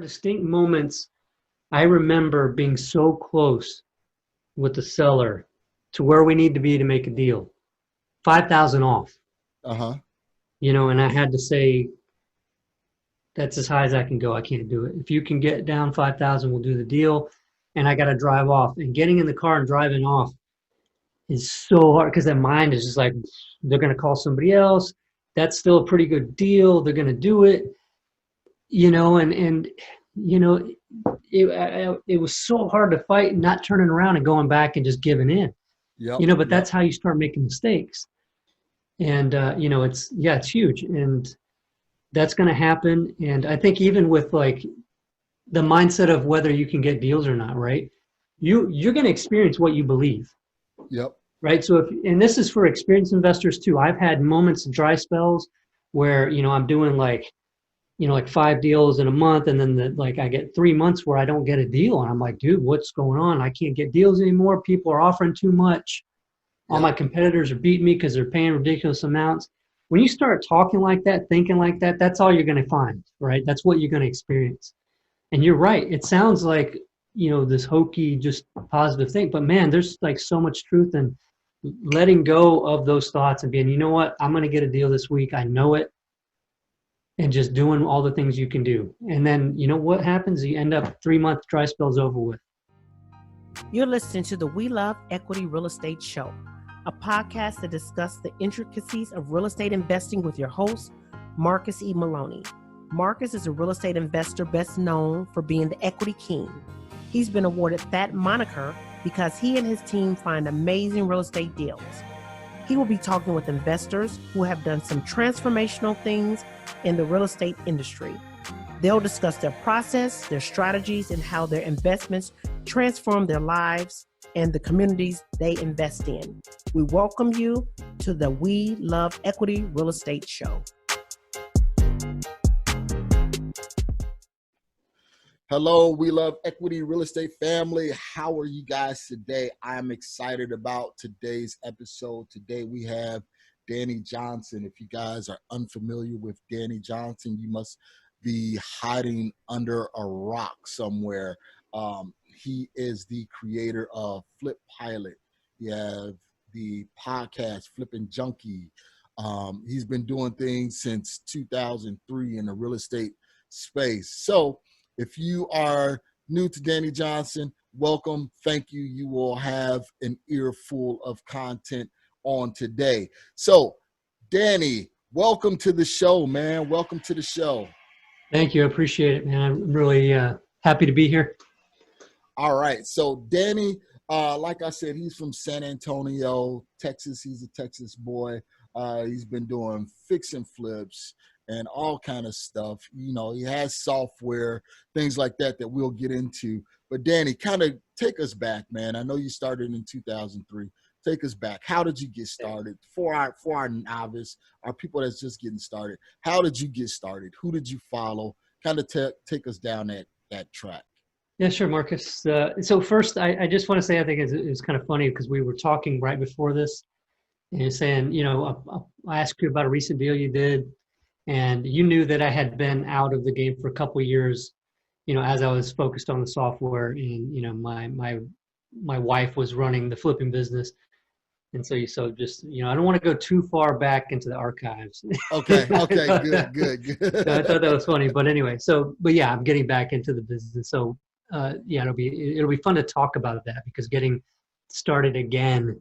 distinct moments. I remember being so close with the seller to where we need to be to make a deal. 5,000 off, Uh-huh. and I had to say, that's as high as I can go. I can't do it. If you can get down 5,000, we'll do the deal. And I got to drive off. And getting in the car and driving off is so hard because that mind is just like, they're going to call somebody else. That's still a pretty good deal. They're going to do it, and it was so hard to fight and not turning around and going back and just giving in, Yep. but that's how you start making mistakes. And, it's huge. And that's going to happen. And I think even with like the mindset of whether you can get deals or not, right? You're going to experience what you believe. Yep. Right. So and this is for experienced investors too. I've had moments, dry spells where, I'm doing like 5 deals in a month. And then I get 3 months where I don't get a deal. And I'm like, dude, what's going on? I can't get deals anymore. People are offering too much. All my competitors are beating me because they're paying ridiculous amounts. When you start talking like that, thinking like that, that's all you're going to find, right? That's what you're going to experience. And you're right. It sounds like, this hokey, just positive thing. But man, there's like so much truth in letting go of those thoughts and being, you know what, I'm going to get a deal this week. I know it. And just doing all the things you can do. And then, what happens? You end up 3-month dry spells over with. You're listening to the We Love Equity Real Estate Show, a podcast that discusses the intricacies of real estate investing with your host, Marcus E. Maloney. Marcus is a real estate investor best known for being the equity king. He's been awarded that moniker because he and his team find amazing real estate deals. He will be talking with investors who have done some transformational things in the real estate industry. They'll discuss their process, their strategies, and how their investments transform their lives and the communities they invest in. We welcome you to the We Love Equity Real Estate Show. Hello, We Love Equity Real Estate family. How are you guys today? I'm excited about today's episode. Today we have Danny Johnson. If you guys are unfamiliar with Danny Johnson, you must be hiding under a rock somewhere. He is the creator of Flip Pilot. He has the podcast Flipping Junkie. He's been doing things since 2003 in the real estate space. So if you are new to Danny Johnson, welcome. Thank you. You will have an earful of content on today. So, Danny, welcome to the show, man. Welcome to the show. Thank you. I appreciate it, man. I'm really happy to be here. All right. So, Danny, like I said, he's from San Antonio, Texas. He's a Texas boy. He's been doing fix and flips and all kind of stuff. He has software, things like that we'll get into. But Danny, kind of take us back, man. I know you started in 2003. Take us back. How did you get started? For our novice, our people that's just getting started, how did you get started? Who did you follow? Kind of take us down that track. Yeah, sure, Marcus. So first, I just want to say I think it's kind of funny because we were talking right before this and you're saying, I asked you about a recent deal you did. And you knew that I had been out of the game for a couple of years, as I was focused on the software and, my wife was running the flipping business. And so just, I don't want to go too far back into the archives. Okay. Good. So I thought that was funny, but anyway, but yeah, I'm getting back into the business. So it'll be fun to talk about that because getting started again,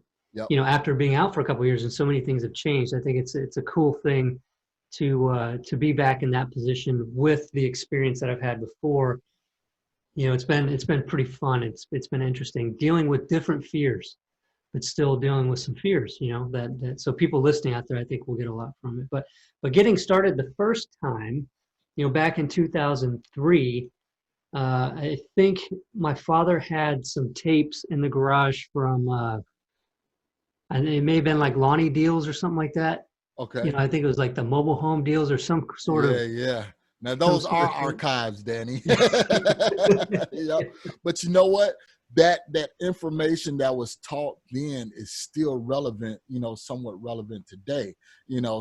after being out for a couple of years and so many things have changed, I think it's a cool thing to be back in that position with the experience that I've had before. It's been pretty fun. It's been interesting dealing with different fears, but still dealing with some fears, that so people listening out there, I think will get a lot from it. But getting started the first time, back in 2003, I think my father had some tapes in the garage from, and it may have been like Lonnie deals or something like that. Okay. I think it was like the mobile home deals or some sort of. Yeah. Now those are archives, Danny. Yep. But you know what? that information that was taught then is still relevant, somewhat relevant today,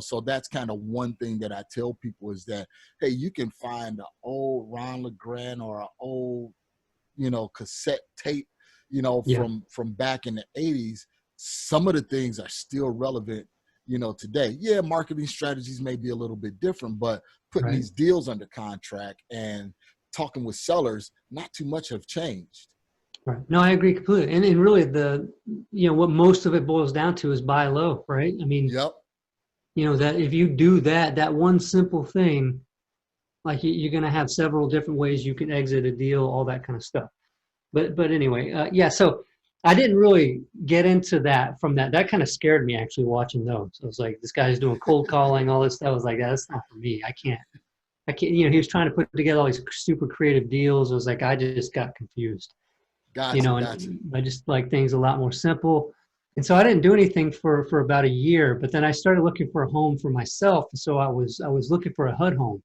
so that's kind of one thing that I tell people is that, hey, you can find an old Ron LeGrand or an old, cassette tape, Yeah. from back in the 80s. Some of the things are still relevant, today. Yeah, marketing strategies may be a little bit different, but putting Right. these deals under contract and talking with sellers, not too much have changed. Right. No, I agree completely. And really what most of it boils down to is buy low, right? I mean, Yep. that if you do that one simple thing, like you're going to have several different ways you can exit a deal, all that kind of stuff. But anyway, yeah, so I didn't really get into that from that. That kind of scared me actually watching those. I was like, this guy's doing cold calling, all this stuff. I was like, that's not for me. I can't, he was trying to put together all these super creative deals. I was like, I just got confused. Gotcha. And I just like things a lot more simple. And so I didn't do anything for about a year, but then I started looking for a home for myself. So I was looking for a HUD home,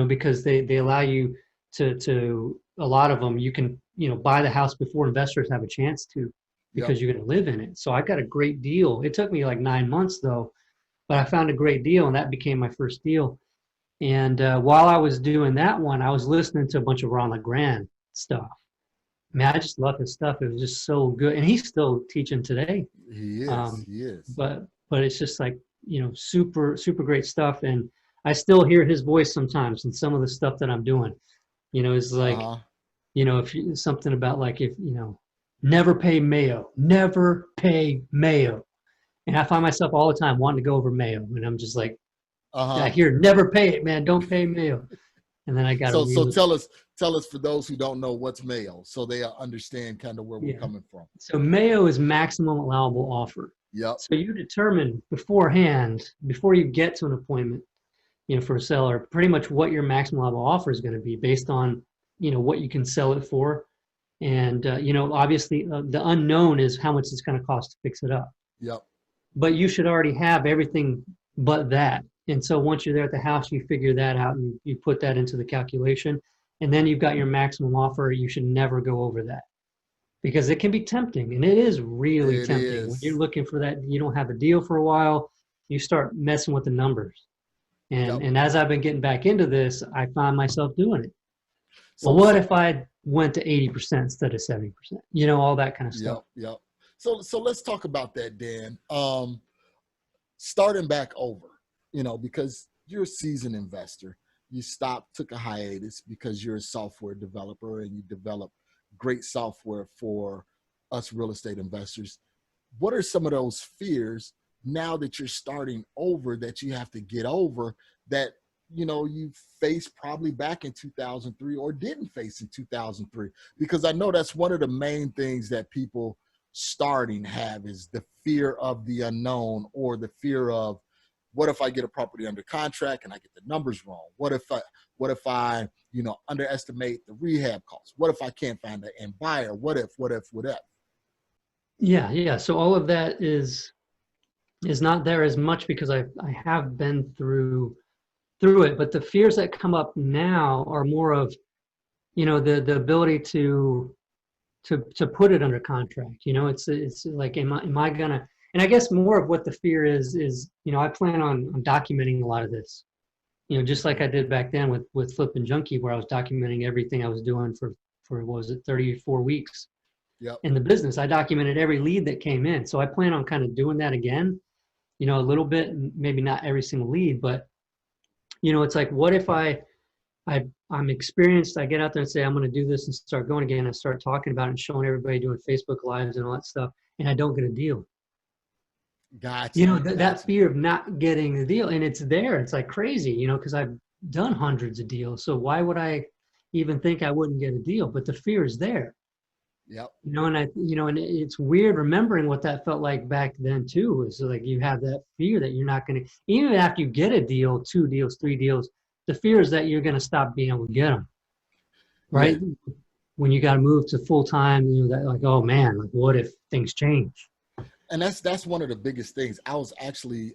because they allow you to a lot of them, you can, buy the house before investors have a chance to, because Yep. you're going to live in it. So I got a great deal. It took me like 9 months though, but I found a great deal and that became my first deal. And while I was doing that one, I was listening to a bunch of Ron LeGrand stuff. Man, I just love his stuff. It was just so good, and he's still teaching today. He is. Um, He is. but it's just like super great stuff, and I still hear his voice sometimes in some of the stuff that I'm doing. It's like if something about like if never pay Mayo, never pay Mayo, and I find myself all the time wanting to go over Mayo, and I'm just like I hear never pay it, man, don't pay Mayo, and then I got to So tell us for those who don't know what's Mayo, so they understand kind of where we're coming from. So Mayo is maximum allowable offer. Yep. So you determine beforehand, before you get to an appointment, for a seller, pretty much what your maximum allowable offer is going to be based on, what you can sell it for. And, obviously the unknown is how much it's going to cost to fix it up. Yep. But you should already have everything but that. And so once you're there at the house, you figure that out and you put that into the calculation. And then you've got your maximum offer. You should never go over that because it can be tempting. And it is really tempting. When you're looking for that, you don't have a deal for a while, you start messing with the numbers. And as I've been getting back into this, I find myself doing it. Well, what if I went to 80% instead of 70%? All that kind of stuff. Yep. So let's talk about that, Dan. Starting back over, because you're a seasoned investor. You took a hiatus because you're a software developer and you develop great software for us real estate investors. What are some of those fears now that you're starting over that you have to get over that, you faced probably back in 2003 or didn't face in 2003? Because I know that's one of the main things that people starting have is the fear of the unknown, or the fear of, what if I get a property under contract and I get the numbers wrong? What if I underestimate the rehab costs? What if I can't find an end buyer? What if? Yeah. So all of that is not there as much because I have been through it, but the fears that come up now are more of, the ability to put it under contract. It's like, am I gonna, and I guess more of what the fear is, I plan on documenting a lot of this, just like I did back then with Flippin' Junkie, where I was documenting everything I was doing for what was it, 34 weeks in the business. I documented every lead that came in. So I plan on kind of doing that again, a little bit, maybe not every single lead, but it's like, what if I'm experienced, I get out there and say, I'm going to do this and start going again. I start talking about it and showing everybody doing Facebook Lives and all that stuff, and I don't get a deal. Gotcha. That fear of not getting the deal, and it's there. It's like crazy, because I've done hundreds of deals. So why would I even think I wouldn't get a deal? But the fear is there. Yep. And it's weird remembering what that felt like back then too. Is like you have that fear that you're not going to, even after you get a deal, 2 deals, 3 deals, the fear is that you're going to stop being able to get them. Right? Yeah. When you got to move to full time, that like, oh man, like what if things change? And that's one of the biggest things. I was actually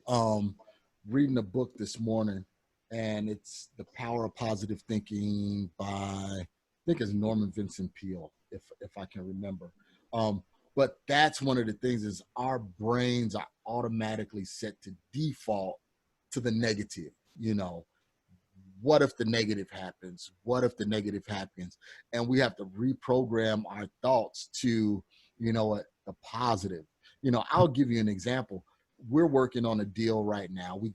reading a book this morning, and it's The Power of Positive Thinking by, I think it's Norman Vincent Peale, if I can remember. But that's one of the things is our brains are automatically set to default to the negative. What if the negative happens? What if the negative happens? And we have to reprogram our thoughts to, the positive. I'll give you an example. We're working on a deal right now. We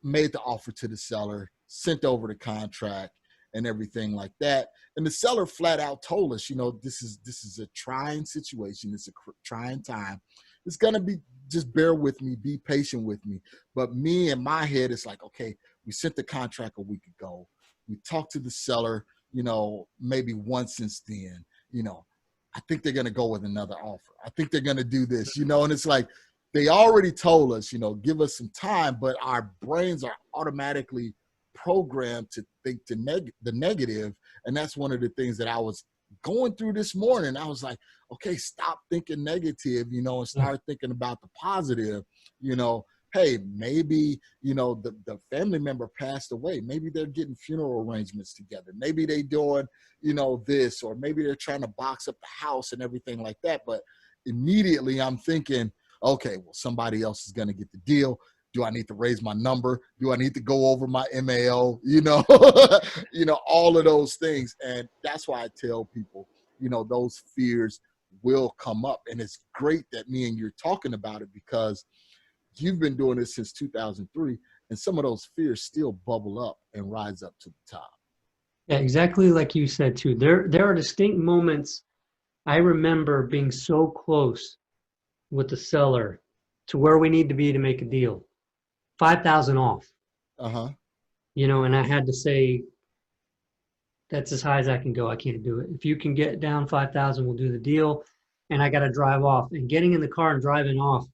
made the offer to the seller, sent over the contract and everything like that. And the seller flat out told us, this is a trying situation. It's a trying time. It's going to be, just bear with me, be patient with me. But me in my head, it's like, okay, we sent the contract a week ago. We talked to the seller, maybe once since then, I think they're going to go with another offer. I think they're going to do this, and it's like, they already told us, give us some time, but our brains are automatically programmed to think the negative. And that's one of the things that I was going through this morning. I was like, okay, stop thinking negative, and start thinking about the positive. Hey, maybe, the family member passed away. Maybe they're getting funeral arrangements together. Maybe they doing, this, or maybe they're trying to box up the house and everything like that. But immediately I'm thinking, okay, well, somebody else is going to get the deal. Do I need to raise my number? Do I need to go over my MAO? All of those things. And that's why I tell people, those fears will come up. And it's great that me and you're talking about it, because you've been doing this since 2003, and some of those fears still bubble up and rise up to the top. Yeah, exactly like you said too. There are distinct moments. I remember being so close with the seller to where we need to be to make a deal. 5,000 off. And I had to say, that's as high as I can go. I can't do it. If you can get down 5,000, we'll do the deal. And I got to drive off. And getting in the car and driving off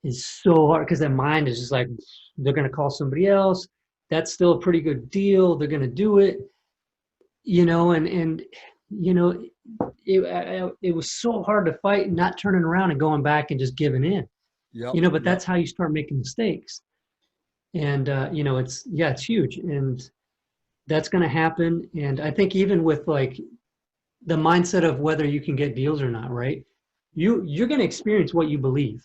is so hard, because that mind is just like, they're going to call somebody else. That's still a pretty good deal. They're going to do it. It was so hard to fight, not turning around and going back and just giving in. But that's how you start making mistakes. And, it's huge. And that's going to happen. And I think even with like the mindset of whether you can get deals or not, right? You're going to experience what you believe.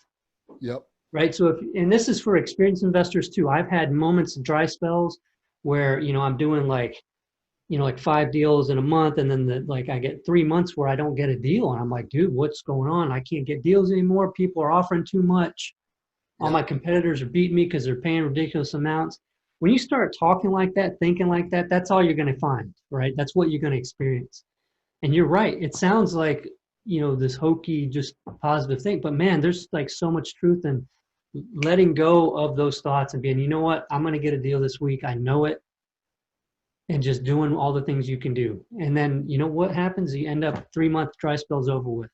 Right. So and this is for experienced investors too. I've had moments of dry spells where, I'm doing like 5 deals in a month. And then I get 3 months where I don't get a deal. And I'm like, dude, what's going on? I can't get deals anymore. People are offering too much. All my competitors are beating me because they're paying ridiculous amounts. When you start talking like that, thinking like that, that's all you're going to find, right? That's what you're going to experience. And you're right. It sounds like, this hokey, just positive thing, but man, there's like so much truth in letting go of those thoughts and being, you know what, I'm going to get a deal this week. I know it. And just doing all the things you can do. And then, what happens? You end up 3-month dry spells over with.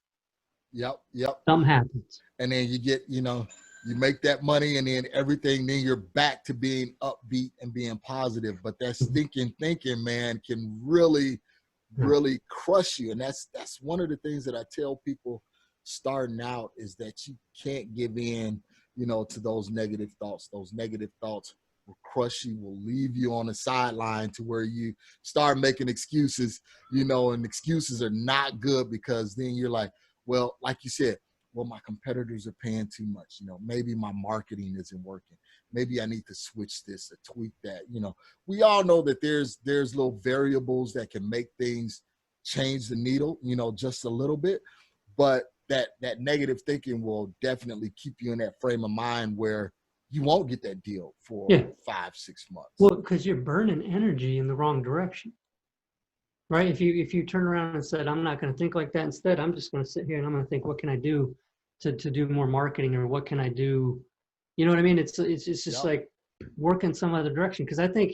Something happens. And then you get, you make that money, and then everything, then you're back to being upbeat and being positive. But that's thinking, man, can really crush you. And that's one of the things that I tell people starting out, is that you can't give in, to those negative thoughts. Those negative thoughts will crush you, will leave you on the sideline to where you start making excuses, and excuses are not good, because then you're like, well, like you said, well, my competitors are paying too much. Maybe my marketing isn't working. Maybe I need to switch this or tweak that. We all know that there's little variables that can make things change the needle, just a little bit. But that negative thinking will definitely keep you in that frame of mind where you won't get that deal for 5-6 months. Well, because you're burning energy in the wrong direction, right? If you turn around and said, I'm not going to think like that. Instead, I'm just going to sit here and I'm going to think, what can I do to do more marketing, or what can I do? You know what I mean? It's just like work in some other direction. Because I think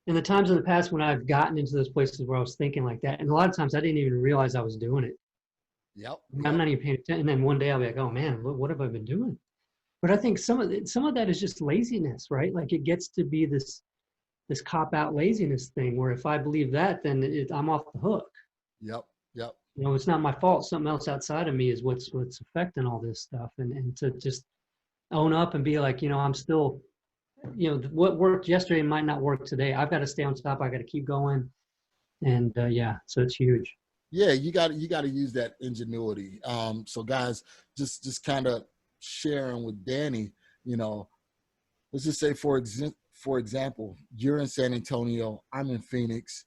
in the times in the past when I've gotten into those places where I was thinking like that, and a lot of times I didn't even realize I was doing it. I'm not even paying attention. And then one day I'll be like, oh man, what have I been doing? But I think some of that is just laziness, right? Like it gets to be this cop-out laziness thing where if I believe that, then I'm off the hook. It's not my fault. Something else outside of me is what's affecting all this stuff. And to just own up and be like, I'm still, what worked yesterday might not work today. I've got to stay on top. I got to keep going. And yeah, so it's huge. Yeah, you got to use that ingenuity. So guys, just kind of sharing with Danny, you know, let's just say for example, you're in San Antonio, I'm in Phoenix.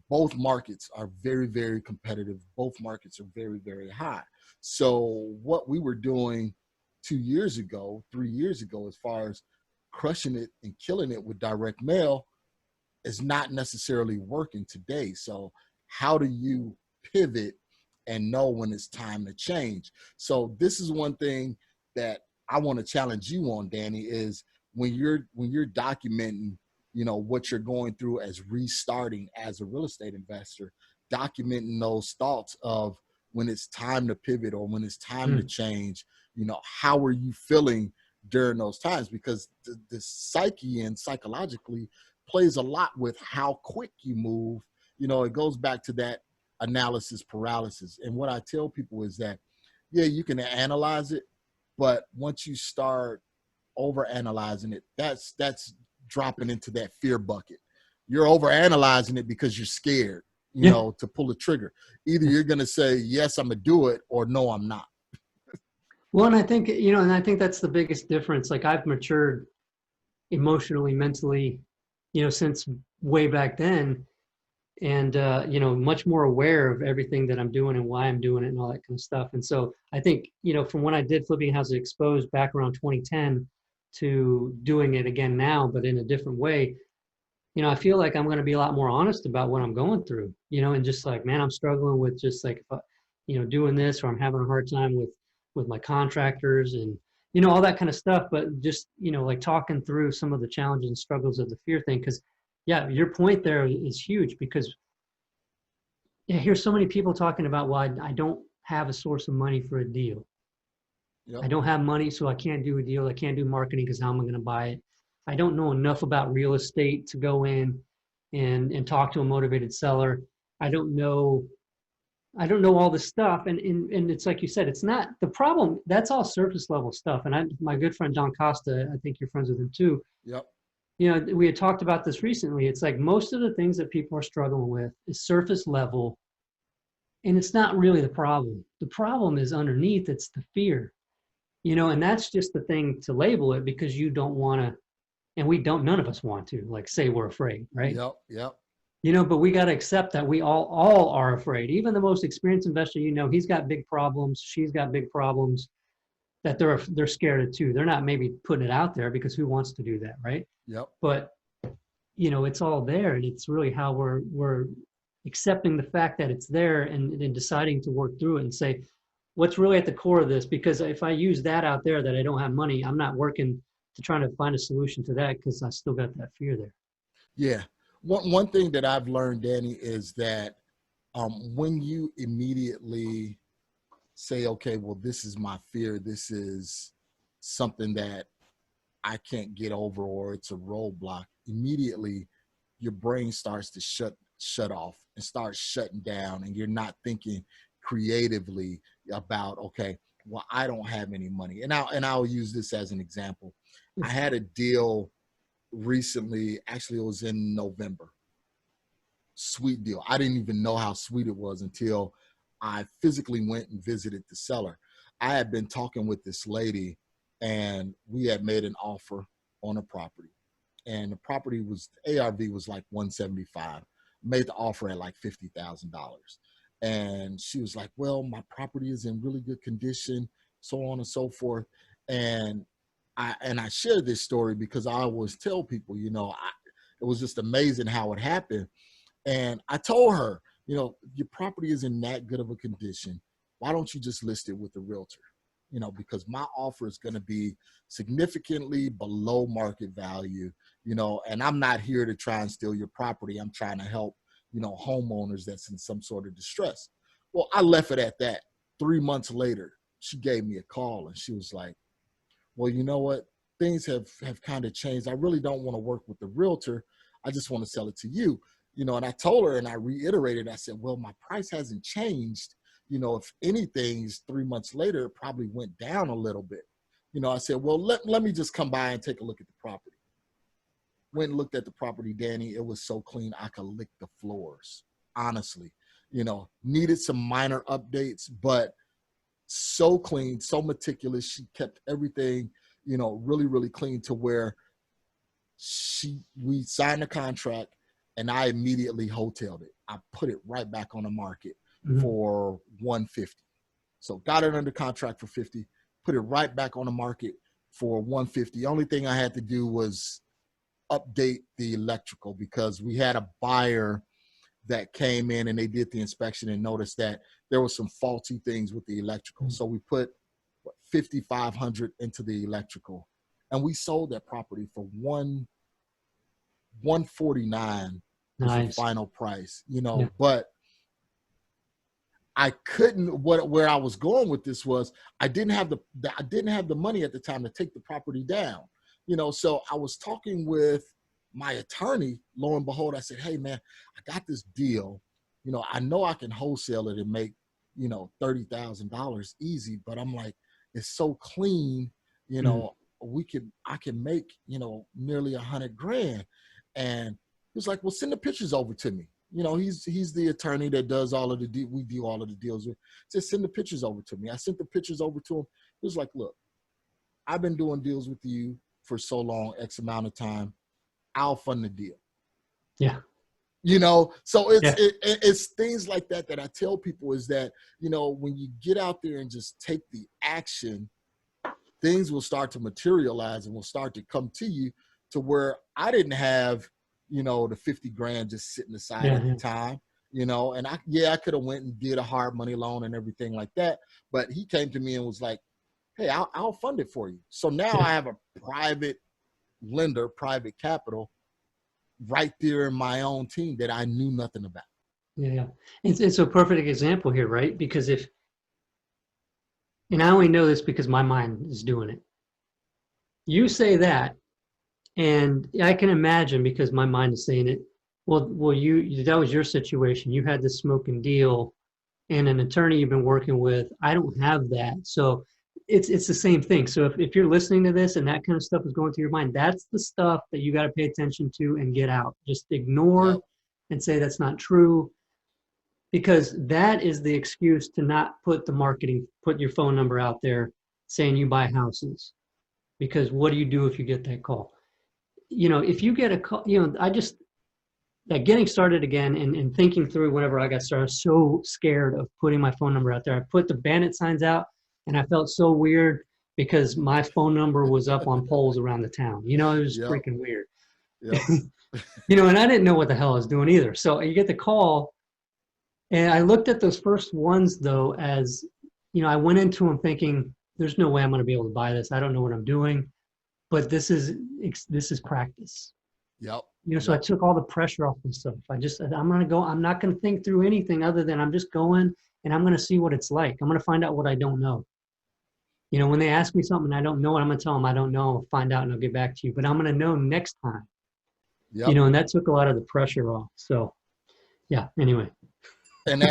Both markets are very, very competitive. Both markets are very, very high. So what we were doing 2 years ago, 3 years ago, as far as crushing it and killing it with direct mail, is not necessarily working today. So how do you pivot and know when it's time to change? So this is one thing that I want to challenge you on, Danny, is when you're documenting, you know, what you're going through as restarting as a real estate investor, documenting those thoughts of when it's time to pivot or when it's time to change, you know, how are you feeling during those times? Because the psyche and psychologically plays a lot with how quick you move. You know, it goes back to that analysis paralysis. And what I tell people is that, yeah, you can analyze it, but once you start over analyzing it, that's dropping into that fear bucket. You're over analyzing it because you're scared, you know, to pull the trigger. Either you're going to say, yes, I'm going to do it, or no, I'm not. Well, and I think, you know, and I think that's the biggest difference. Like I've matured emotionally, mentally, you know, since way back then. And, you know, much more aware of everything that I'm doing and why I'm doing it and all that kind of stuff. And so I think, you know, from when I did Flipping Houses Exposed back around 2010 to doing it again now, but in a different way, you know, I feel like I'm going to be a lot more honest about what I'm going through, you know, and just like, man, I'm struggling with just like, you know, doing this, or I'm having a hard time with my contractors and, you know, all that kind of stuff. But just, you know, like talking through some of the challenges and struggles of the fear thing. Cause yeah, your point there is huge because yeah, I hear so many people talking about, well, I don't have a source of money for a deal. Yep. I don't have money, so I can't do a deal. I can't do marketing because how am I going to buy it? I don't know enough about real estate to go in and talk to a motivated seller. I don't know all this stuff. And it's like you said, it's not the problem. That's all surface level stuff. And my good friend Don Costa, I think you're friends with him too. Yep. You know, we had talked about this recently. It's like most of the things that people are struggling with is surface level, and it's not really the problem. The problem is underneath. It's the fear, you know, and that's just the thing to label it because you don't want to, and we don't, none of us want to like say we're afraid, right? Yep. Yep. You know, but we got to accept that we all are afraid. Even the most experienced investor, you know, he's got big problems. She's got big problems that they're scared of too. They're not maybe putting it out there because who wants to do that, right? Yep. But you know, it's all there, and it's really how we're accepting the fact that it's there and deciding to work through it and say, what's really at the core of this? Because if I use that out there that I don't have money, I'm not working to try to find a solution to that because I still got that fear there. Yeah. One thing that I've learned, Danny, is that when you immediately say, okay, well, this is my fear, this is something that I can't get over, or it's a roadblock, immediately your brain starts to shut off and starts shutting down, and you're not thinking creatively about, okay, well, I don't have any money. And I'll use this as an example. I had a deal recently, actually it was in November. Sweet deal. I didn't even know how sweet it was until I physically went and visited the seller. I had been talking with this lady, and we had made an offer on a property, and the property was, ARV was like 175. Made the offer at like $50,000. And she was like, well, my property is in really good condition, so on and so forth. And I share this story because I always tell people, you know, it was just amazing how it happened. And I told her, you know, your property is in that good of a condition. Why don't you just list it with a realtor? You know, because my offer is going to be significantly below market value, you know, and I'm not here to try and steal your property. I'm trying to help, you know, homeowners that's in some sort of distress. Well, I left it at that. 3 months later, she gave me a call and she was like, well, you know what? Things have kind of changed. I really don't want to work with the realtor. I just want to sell it to you. You know, and I told her and I reiterated, I said, well, my price hasn't changed. You know, if anything, 3 months later, it probably went down a little bit. You know, I said, well, let me just come by and take a look at the property. Went and looked at the property, Danny. It was so clean, I could lick the floors. honestly. Needed some minor updates, but so clean, so meticulous. She kept everything, really, really clean to where we signed a contract and I immediately wholesaled it. I put it right back on the market for $150. So got it under contract for $50, put it right back on the market for $150. The only thing I had to do was update the electrical because we had a buyer that came in and they did the inspection and noticed that there was some faulty things with the electrical. So we put $5,500 into the electrical, and we sold that property for $149 was the final price. But I couldn't. Where I was going with this was I didn't have the money at the time to take the property down. So I was talking with my attorney. Lo and behold, I said, "Hey man, I got this deal. I know I can wholesale it and make $30,000 easy, but I'm like, it's so clean. I can make nearly $100,000." And he was like, "Well, send the pictures over to me." He's the attorney that does all of we do all of the deals with. He said, "Send the pictures over to me." I sent the pictures over to him. He was like, "Look, I've been doing deals with you for so long, X amount of time. I'll fund the deal." Yeah. So it's things like that I tell people is that, when you get out there and just take the action, things will start to materialize and will start to come to you to where I didn't have, the $50,000 just sitting aside at the time, and I could have went and did a hard money loan and everything like that. But he came to me and was like, "Hey, I'll fund it for you." So now I have a private lender, private capital right there in my own team that I knew nothing about. Yeah. It's a perfect example here, right? Because and I only know this because my mind is doing it. You say that, and I can imagine because my mind is saying it. Well, that was your situation. You had this smoking deal and an attorney you've been working with. I don't have that. So it's the same thing. So if you're listening to this and that kind of stuff is going through your mind, that's the stuff that you got to pay attention to and get out. Just ignore and say that's not true, because that is the excuse to not put your phone number out there saying you buy houses. Because what do you do if you get that call? If you get a call, getting started again and thinking through whenever I got started, I was so scared of putting my phone number out there. I put the bandit signs out and I felt so weird because my phone number was up on poles around the town. It was freaking weird. Yep. And I didn't know what the hell I was doing either. So you get the call, and I looked at those first ones though as, I went into them thinking, there's no way I'm going to be able to buy this. I don't know what I'm doing, but this is practice. Yep. So I took all the pressure off myself. I'm going to go. I'm not going to think through anything other than I'm just going and I'm going to see what it's like. I'm going to find out what I don't know. When they ask me something I don't know, I'm going to tell them I don't know. I'll find out and I'll get back to you. But I'm going to know next time. Yep. And that took a lot of the pressure off. So, yeah. Anyway. And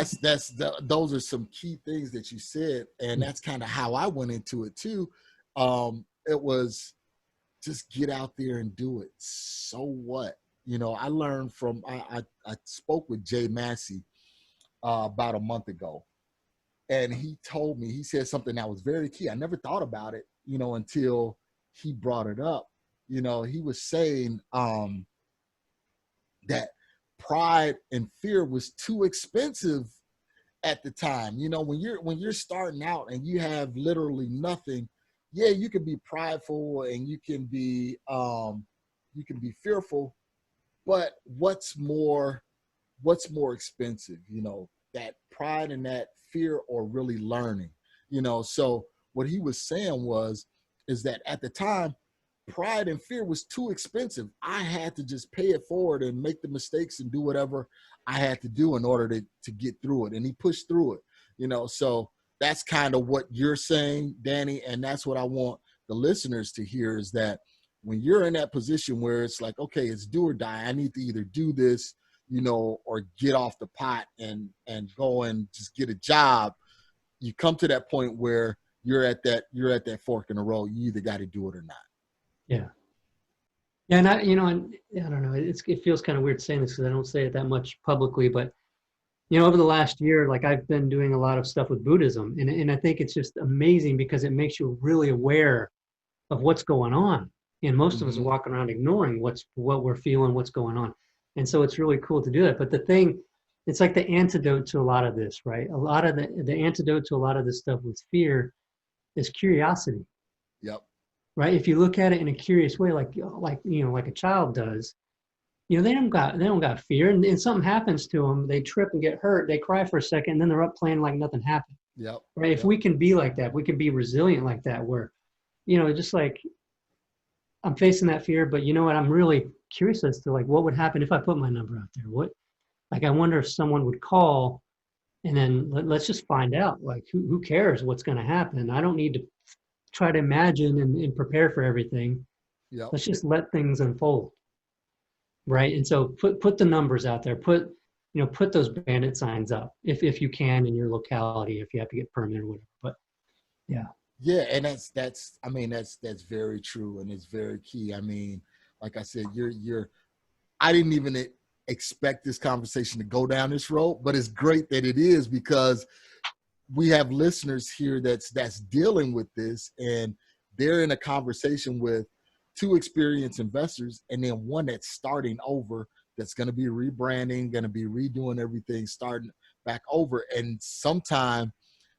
those are some key things that you said, and that's kind of how I went into it too. It was just get out there and do it. So what? I learned from I spoke with Jay Massey about a month ago, and he told me, he said something that was very key. I never thought about it, until he brought it up. He was saying that pride and fear was too expensive at the time. When you're starting out and you have literally nothing, you can be prideful and you can be fearful, but what's more expensive, that pride and that fear, or really learning? So what he was saying is that at the time, pride and fear was too expensive. I had to just pay it forward and make the mistakes and do whatever I had to do in order to get through it. And he pushed through it, so that's kind of what you're saying, Danny. And that's what I want the listeners to hear, is that when you're in that position where it's like, okay, it's do or die, I need to either do this, or get off the pot and go and just get a job. You come to that point where you're at that fork in the road. You either got to do it or not. Yeah. Yeah. And I don't know, it feels kind of weird saying this because I don't say it that much publicly, but over the last year, like I've been doing a lot of stuff with Buddhism, and I think it's just amazing because it makes you really aware of what's going on. And most of us are walking around ignoring what we're feeling, what's going on. And so it's really cool to do that. But the thing, it's like the antidote to a lot of this, right? A lot of the antidote to a lot of this stuff with fear is curiosity. Yep. Right? If you look at it in a curious way, like a child does, they don't got fear, and something happens to them, they trip and get hurt, they cry for a second, and then they're up playing like nothing happened. Yep. Right? If we can be like that, we can be resilient like that, where, just like I'm facing that fear, but you know what? I'm really curious as to like what would happen if I put my number out there. I wonder if someone would call, and then let's just find out. Like, who cares what's going to happen? I don't need to try to imagine and prepare for everything. Yep. Let's just let things unfold. Right. And so put the numbers out there, put those bandit signs up if you can in your locality, if you have to get permit or whatever. But yeah. Yeah. And that's very true. And it's very key. I mean, like I said, I didn't even expect this conversation to go down this road, but it's great that it is, because we have listeners here that's dealing with this, and they're in a conversation with two experienced investors, and then one that's starting over, that's going to be rebranding, going to be redoing everything, starting back over. And sometimes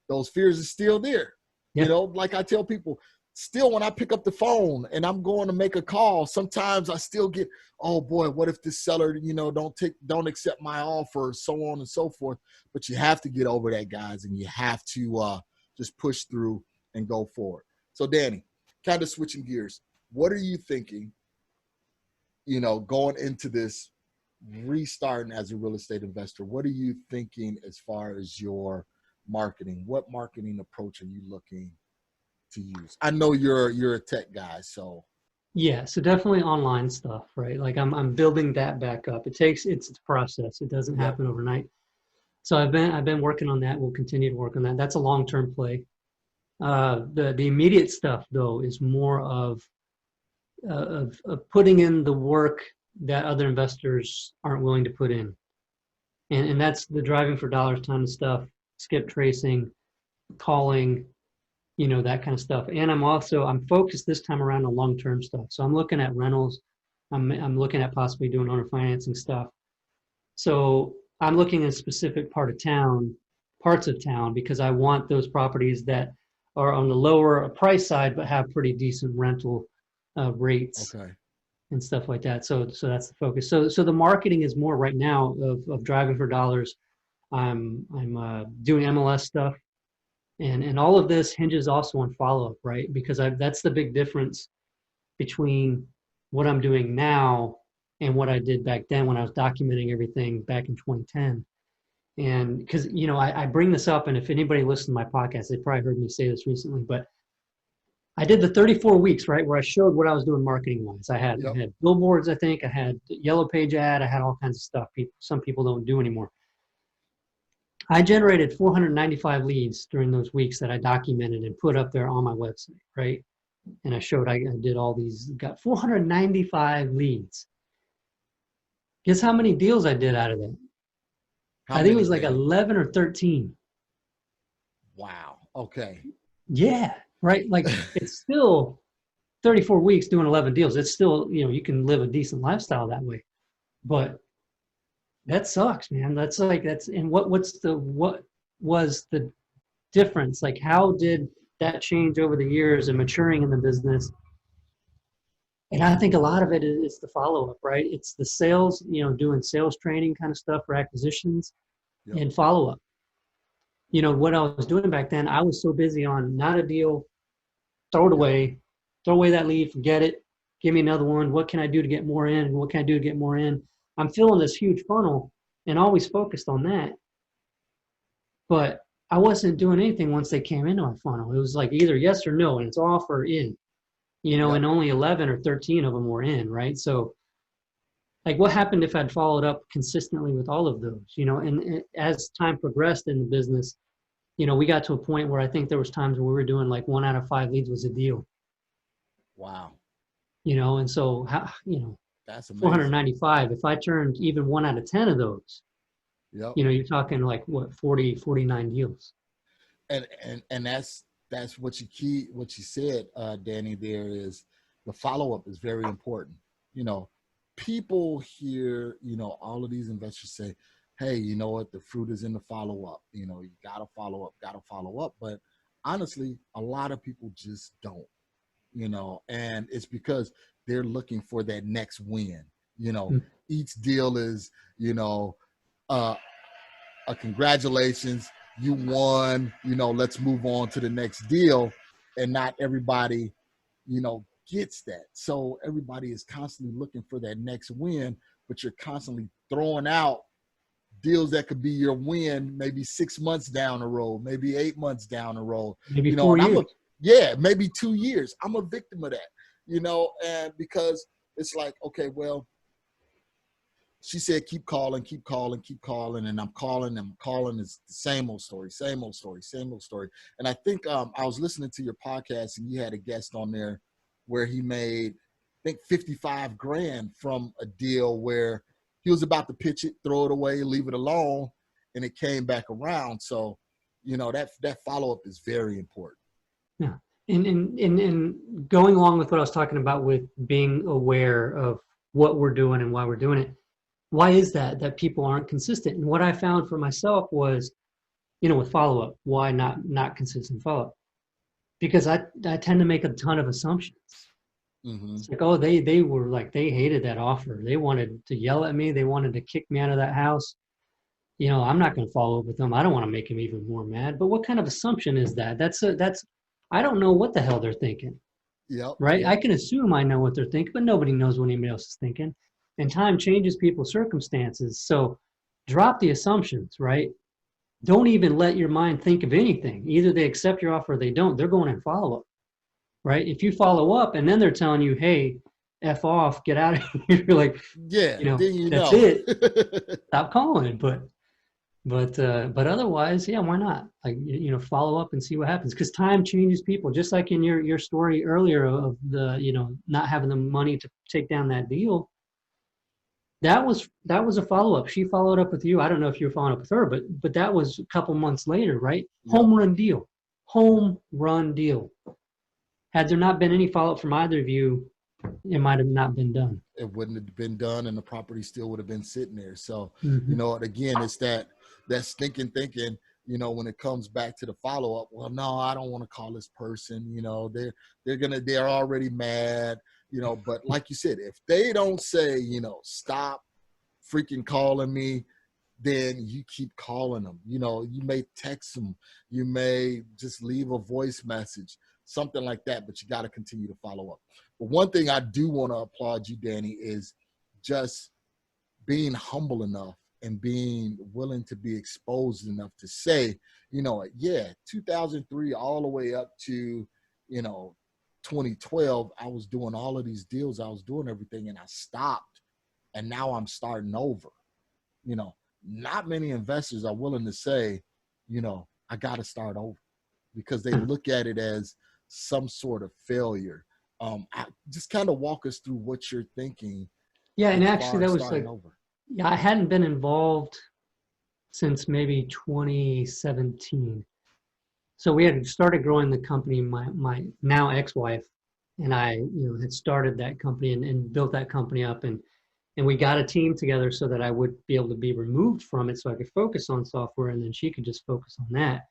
those fears are still there. Yeah. Like I tell people, still when I pick up the phone and I'm going to make a call, sometimes I still get, oh boy, what if this seller, don't accept my offer, so on and so forth. But you have to get over that, guys, and you have to just push through and go forward. So Danny, kind of switching gears, what are you thinking, going into this restarting as a real estate investor? What are you thinking as far as your marketing? What marketing approach are you looking to use? I know you're a tech guy, so. Yeah, so definitely online stuff, right? Like I'm building that back up. It's a process. It doesn't happen overnight. So I've been working on that. We'll continue to work on that. That's a long-term play. The immediate stuff though is more of putting in the work that other investors aren't willing to put in, and that's the driving for dollars ton of stuff, skip tracing, calling, that kind of stuff. And I'm focused this time around on long-term stuff. So I'm looking at rentals. I'm looking at possibly doing owner financing stuff. So I'm looking at specific parts of town, because I want those properties that are on the lower price side, but have pretty decent rental rates. Okay. And stuff like that. So that's the focus. So the marketing is more right now of driving for dollars. I'm doing MLS stuff. And all of this hinges also on follow-up, right? Because that's the big difference between what I'm doing now and what I did back then when I was documenting everything back in 2010. And because, I bring this up, and if anybody listens to my podcast, they probably heard me say this recently, but I did the 34 weeks, right, where I showed what I was doing marketing-wise. I had billboards, I think. I had Yellow Page ad. I had all kinds of stuff some people don't do anymore. I generated 495 leads during those weeks that I documented and put up there on my website, right? And I showed I did all these, got 495 leads. Guess how many deals I did out of that? I think it was like 11 or 13. Wow. Okay. Yeah, right? Like it's still 34 weeks doing 11 deals. It's still, you can live a decent lifestyle that way. But that sucks, man. And what was the difference? Like, how did that change over the years and maturing in the business? And I think a lot of it is the follow-up, right? It's the sales, doing sales training kind of stuff for acquisitions and follow-up. What I was doing back then, I was so busy on not a deal, throw it away, throw away that lead, forget it, give me another one. What can I do to get more in? What can I do to get more in? I'm filling this huge funnel and always focused on that. But I wasn't doing anything once they came into my funnel. It was like either yes or no, and it's off or in, and only 11 or 13 of them were in, right? So like what happened if I'd followed up consistently with all of those, and as time progressed in the business, we got to a point where I think there was times when we were doing like 1 out of 5 leads was a deal. Wow. And so, that's amazing. 495, if I turned even 1 out of 10 of those, Yep. You're talking like what, 40, 49 deals. And that's what you said, Danny, there is the follow-up is very important. People hear, all of these investors say, hey, you know what, the fruit is in the follow-up. You gotta follow up. But honestly, a lot of people just don't, and it's because they're looking for that next win. Each deal is, a congratulations, you won, let's move on to the next deal. And not everybody, gets that. So everybody is constantly looking for that next win, but you're constantly throwing out deals that could be your win maybe 6 months down the road, maybe 8 months down the road, maybe 4 years. Maybe 2 years. I'm a victim of that, and because it's like, okay, well, she said, keep calling. And I'm calling. It's the same old story. And I think I was listening to your podcast and you had a guest on there where he made, I think, 55 grand from a deal where he was about to pitch it, throw it away, leave it alone, and it came back around. So, that follow-up is very important. Yeah. And going along with what I was talking about with being aware of what we're doing and why we're doing it, why is that people aren't consistent? And what I found for myself was, with follow-up, why not consistent follow-up? Because I tend to make a ton of assumptions. Mm-hmm. It's like, oh, they were like, they hated that offer. They wanted to yell at me. They wanted to kick me out of that house. I'm not going to follow up with them. I don't want to make them even more mad. But what kind of assumption is that? That's I don't know what the hell they're thinking. Yep. Right? Yep. I can assume I know what they're thinking, but nobody knows what anybody else is thinking. And time changes people's circumstances. So drop the assumptions, right? Don't even let your mind think of anything. Either they accept your offer or they don't. They're going in follow-up, right? If you follow up and then they're telling you, hey, F off, get out of here. You're like, that's it. Stop calling. But otherwise, yeah, why not? Like, follow up and see what happens. Because time changes people. Just like in your story earlier of the, not having the money to take down that deal. That was a follow-up. She followed up with you. I don't know if you were following up with her, but that was a couple months later, right? Yep. Home run deal. Had there not been any follow-up from either of you, it might have not been done. It wouldn't have been done, and the property still would have been sitting there. So, mm-hmm. Again, it's that stinking thinking, when it comes back to the follow-up, well, no, I don't want to call this person. They're already mad. But like you said, if they don't say, stop freaking calling me, then you keep calling them. You may text them, you may just leave a voice message, something like that, but you got to continue to follow up. But one thing I do want to applaud you, Danny, is just being humble enough and being willing to be exposed enough to say, 2003 all the way up to, 2012, I was doing all of these deals. I was doing everything and I stopped, and now I'm starting over. Not many investors are willing to say, I got to start over, because they look at it as some sort of failure. Just kind of walk us through what you're thinking. Yeah. And actually that was like, over. Yeah, I hadn't been involved since maybe 2017. So we had started growing the company. My now ex-wife and I, had started that company and built that company up, and we got a team together so that I would be able to be removed from it, so I could focus on software, and then she could just focus on that.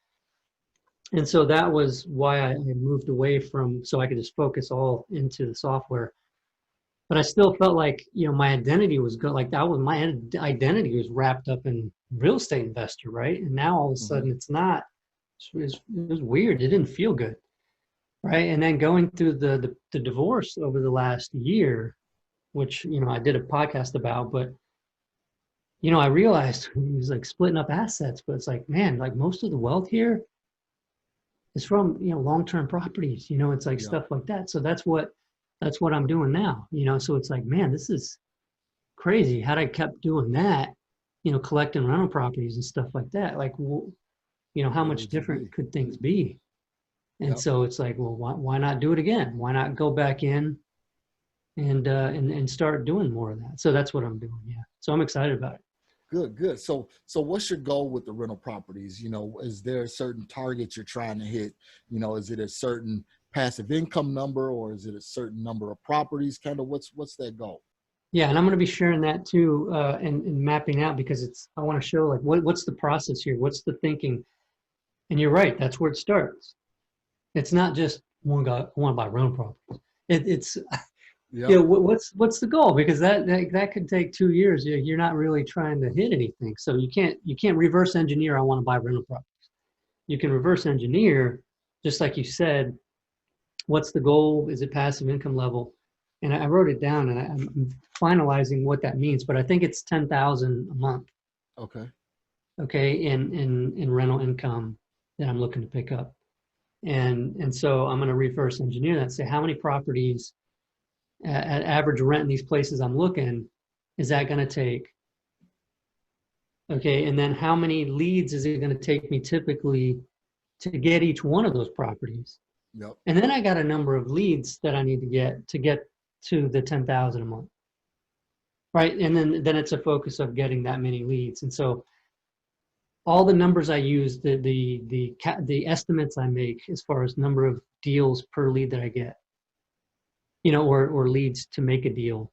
And so that was why I moved away from, so I could just focus all into the software. But I still felt like, my identity was good. Like my identity was wrapped up in real estate investor, right? And now all of a sudden it's not. It was weird. It didn't feel good, right? And then going through the divorce over the last year, which, I did a podcast about, but, I realized it was like splitting up assets, but it's like, man, like most of the wealth here is from, long-term properties, it's like stuff like that. So that's what I'm doing now, so it's like, man, this is crazy. Had I kept doing that, collecting rental properties and stuff like that, like, how much different could things be? And so it's like, well, why not do it again? Why not go back in and start doing more of that? So that's what I'm doing. Yeah. So I'm excited about it. Good, good. So what's your goal with the rental properties? You know, is there a certain target you're trying to hit? You know, is it a certain passive income number, or is it a certain number of properties? Kind of what's that goal? Yeah, and I'm going to be sharing that too, and mapping out, because I want to show like what's the process here, what's the thinking, and you're right, that's where it starts. It's not just one guy want to buy rental properties. It's Yeah. you know, what's the goal, because that could take 2 years. You're not really trying to hit anything, so you can't reverse engineer. I want to buy rental properties. You can reverse engineer, just like you said. What's the goal? Is it passive income level? And I wrote it down, and I'm finalizing what that means. But I think it's 10,000 a month. Okay. Okay, in rental income that I'm looking to pick up, and so I'm going to reverse engineer that. Say how many properties at average rent in these places I'm looking is that going to take? Okay, and then how many leads is it going to take me typically to get each one of those properties? Yep. And then I got a number of leads that I need to get to the 10,000 a month, right? And then it's a focus of getting that many leads. And so all the numbers I use, the estimates I make as far as number of deals per lead that I get, you know, or leads to make a deal,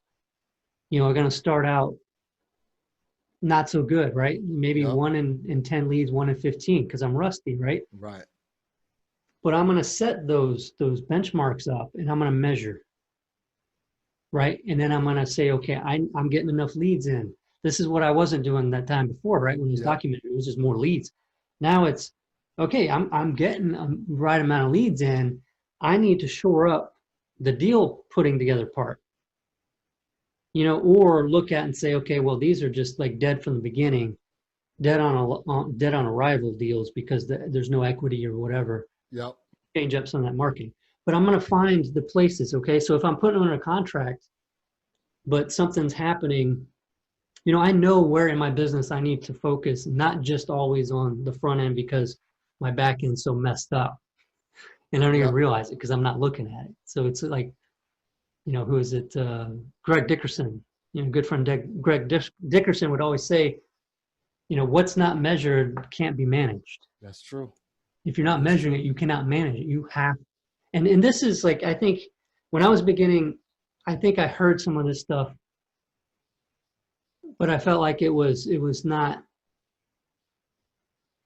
you know, are going to start out not so good, right? Maybe Yep. 1 in 10 leads, 1 in 15, because I'm rusty, right? Right. But I'm going to set those benchmarks up, and I'm going to measure, right? And then I'm going to say, okay, I'm getting enough leads in. This is what I wasn't doing that time before, right? When it was documented, it was just more leads. Now it's, okay, I'm getting a right amount of leads in. I need to shore up the deal putting together part, you know, or look at and say, okay, well, these are just like dead from the beginning, dead on arrival deals because there's no equity or whatever. Yep. Change up some of that marketing. But I'm going to find the places, okay? So if I'm putting under a contract, but something's happening, you know, I know where in my business I need to focus, not just always on the front end because my back end's so messed up. And I don't even realize it because I'm not looking at it. So it's like, you know, who is it? Greg Dickerson, you know, good friend Greg Dickerson would always say, you know, what's not measured can't be managed. That's true. If you're not measuring it, you cannot manage it. You have, and this is like, I think when I was beginning, I think I heard some of this stuff, but I felt like it was not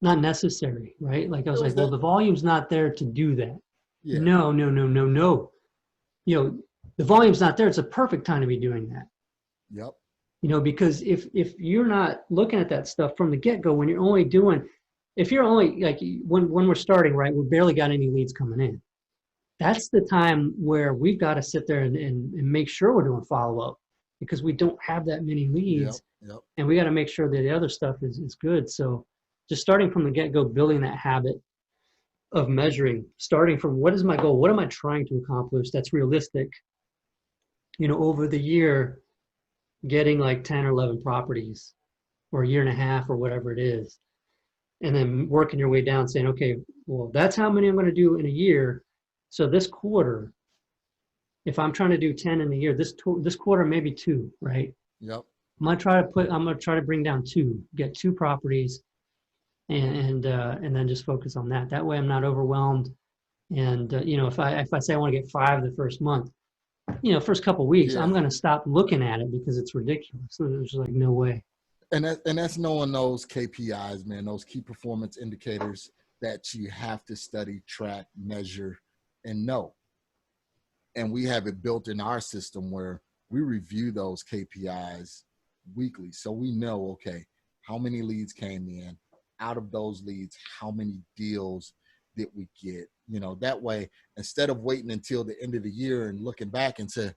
necessary, right? Like I was like, well, the volume's not there to do that. Yeah. No. You know, the volume's not there. It's a perfect time to be doing that. Yep. You know, because if you're not looking at that stuff from the get-go, when you're only doing, if you're only like when we're starting, right, we barely got any leads coming in. That's the time where we've got to sit there and make sure we're doing follow-up because we don't have that many leads. Yep. And we got to make sure that the other stuff is good. So just starting from the get-go, building that habit of measuring, starting from what is my goal? What am I trying to accomplish that's realistic? You know, over the year, getting like 10 or 11 properties or a year and a half or whatever it is. And then working your way down saying, okay, well, that's how many I'm going to do in a year. So this quarter, if I'm trying to do 10 in a year, this quarter, maybe 2, right? Yep. I'm going to try to bring down 2, get 2 properties and then just focus on that. That way I'm not overwhelmed. And, you know, if I say I want to get 5 the first month, you know, first couple of weeks, I'm going to stop looking at it because it's ridiculous. So there's like no way. And that's knowing those KPIs, man, those key performance indicators that you have to study, track, measure, and know. And we have it built in our system where we review those KPIs weekly. So we know, okay, how many leads came in? Out of those leads, how many deals did we get? You know, that way, instead of waiting until the end of the year and looking back and say,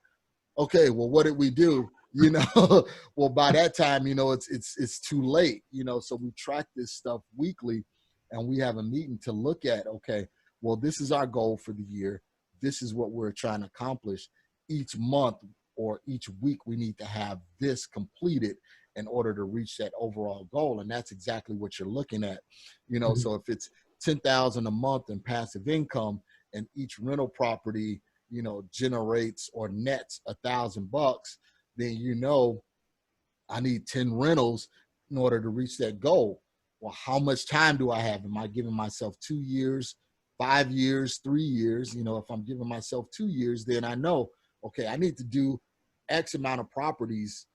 okay, well, what did we do? You know, well, by that time, you know, it's too late, you know, so we track this stuff weekly and we have a meeting to look at, okay, well, this is our goal for the year. This is what we're trying to accomplish. Each month or each week, we need to have this completed in order to reach that overall goal. And that's exactly what you're looking at, you know, so if it's 10,000 a month in passive income and each rental property, you know, generates or nets $1,000, then, you know, I need 10 rentals in order to reach that goal. Well, how much time do I have? Am I giving myself 2 years, 5 years, 3 years? If I'm giving myself 2 years, then I know, okay, I need to do X amount of properties,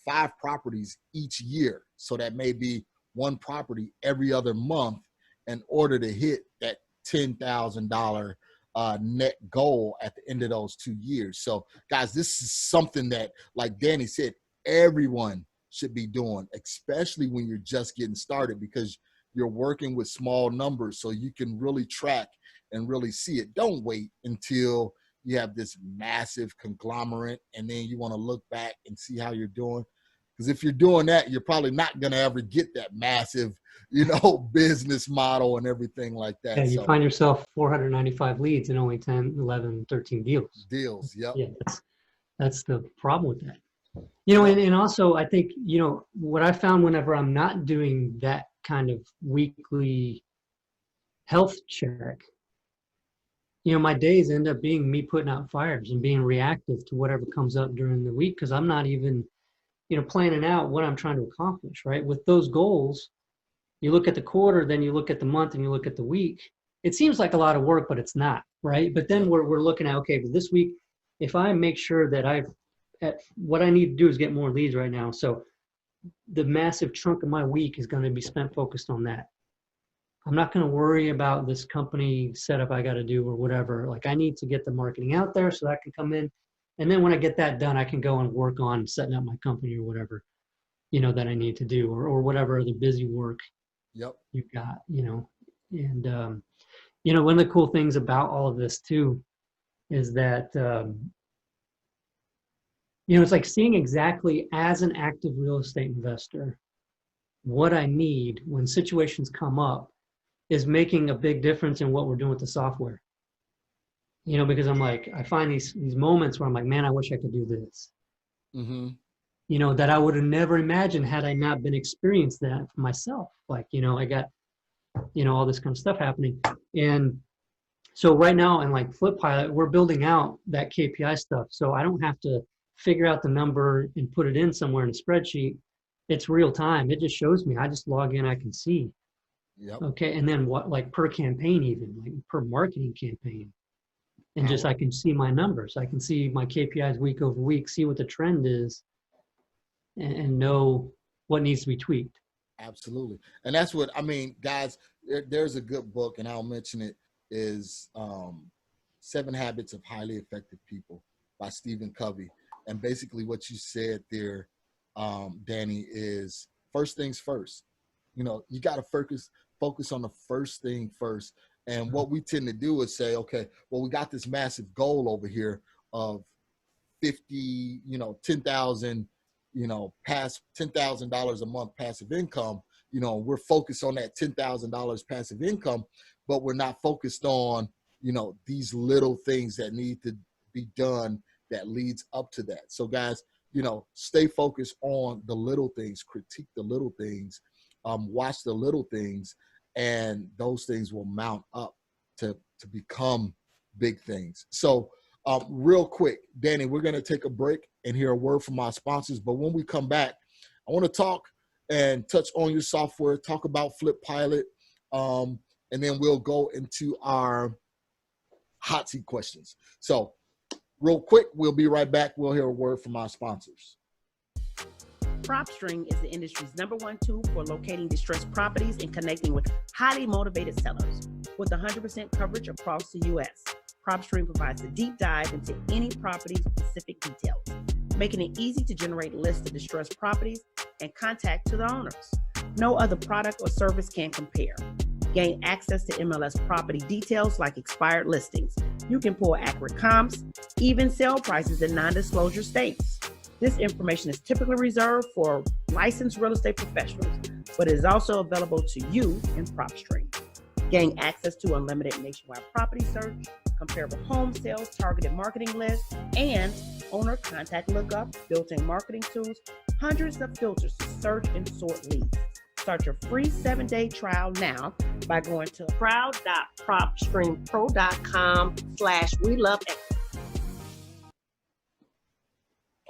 5 properties each year. So that may be 1 property every other month in order to hit that $10,000 net goal at the end of those 2 years. So guys, this is something that, like Danny said, everyone should be doing, especially when you're just getting started, because you're working with small numbers so you can really track and really see it. Don't wait until you have this massive conglomerate and then you want to look back and see how you're doing. Because if you're doing that, you're probably not going to ever get that massive, business model and everything like that. Yeah, you find yourself 495 leads and only 10, 11, 13 deals. Yep. Yeah, that's the problem with that. And also I think, what I found whenever I'm not doing that kind of weekly health check, my days end up being me putting out fires and being reactive to whatever comes up during the week, because I'm not even, planning out what I'm trying to accomplish, right? With those goals, you look at the quarter, then you look at the month, and you look at the week. It seems like a lot of work, but it's not, right? But then we're looking at, okay, this week, if I make sure that what I need to do is get more leads right now. So the massive chunk of my week is going to be spent focused on that. I'm not going to worry about this company setup I got to do or whatever. Like, I need to get the marketing out there so that can come in. And then when I get that done, I can go and work on setting up my company or whatever, that I need to do, or whatever other busy work you've got, And, one of the cool things about all of this too is that, it's like seeing exactly as an active real estate investor, what I need when situations come up is making a big difference in what we're doing with the software. Because I'm like, I find these moments where I'm like, man, I wish I could do this. Mm-hmm. That I would have never imagined had I not been experienced that for myself. Like, I got, all this kind of stuff happening. And so right now in like Flip Pilot, we're building out that KPI stuff. So I don't have to figure out the number and put it in somewhere in a spreadsheet. It's real time. It just shows me. I just log in, I can see. Yep. Okay. And then what, like per campaign, even like per marketing campaign. And just, I can see my numbers. I can see my KPIs week over week, see what the trend is, and know what needs to be tweaked. Absolutely. And that's what, guys, there's a good book, and I'll mention it, is 7 Habits of Highly Effective People by Stephen Covey. And basically what you said there, Danny, is first things first. You got to focus on the first thing first. And what we tend to do is say, okay, well, we got this massive goal over here of 10,000, past $10,000 a month passive income. We're focused on that $10,000 passive income, but we're not focused on, these little things that need to be done that leads up to that. So guys, stay focused on the little things, critique the little things, watch the little things, and those things will mount up to become big things. So real quick, Danny, we're going to take a break and hear a word from our sponsors. But when we come back, I want to talk and touch on your software, talk about Flip Pilot, and then we'll go into our hot seat questions. So real quick, we'll be right back. We'll hear a word from our sponsors. PropStream is the industry's #1 tool for locating distressed properties and connecting with highly motivated sellers. With 100% coverage across the U.S., PropStream provides a deep dive into any property's specific details, making it easy to generate lists of distressed properties and contact to the owners. No other product or service can compare. Gain access to MLS property details like expired listings. You can pull accurate comps, even sale prices in non-disclosure states. This information is typically reserved for licensed real estate professionals, but it is also available to you in PropStream. Gain access to unlimited nationwide property search, comparable home sales, targeted marketing lists, and owner contact lookup, built-in marketing tools, hundreds of filters to search and sort leads. Start your free 7-day trial now by going to proud.propstreampro.com/WeLoveEquity.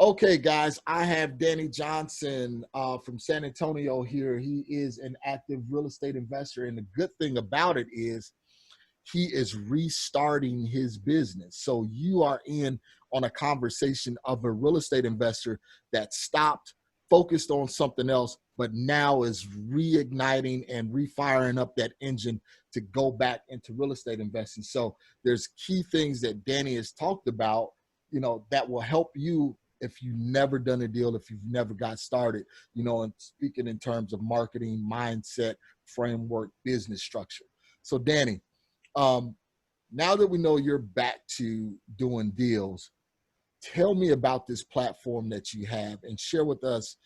Okay, guys, I have Danny Johnson from San Antonio here. He is an active real estate investor. And the good thing about it is he is restarting his business. So you are in on a conversation of a real estate investor that stopped, focused on something else, but now is reigniting and refiring up that engine to go back into real estate investing. So there's key things that Danny has talked about, that will help you if you've never done a deal, if you've never got started, and speaking in terms of marketing, mindset, framework, business structure. So Danny, now that we know you're back to doing deals, tell me about this platform that you have and share with us,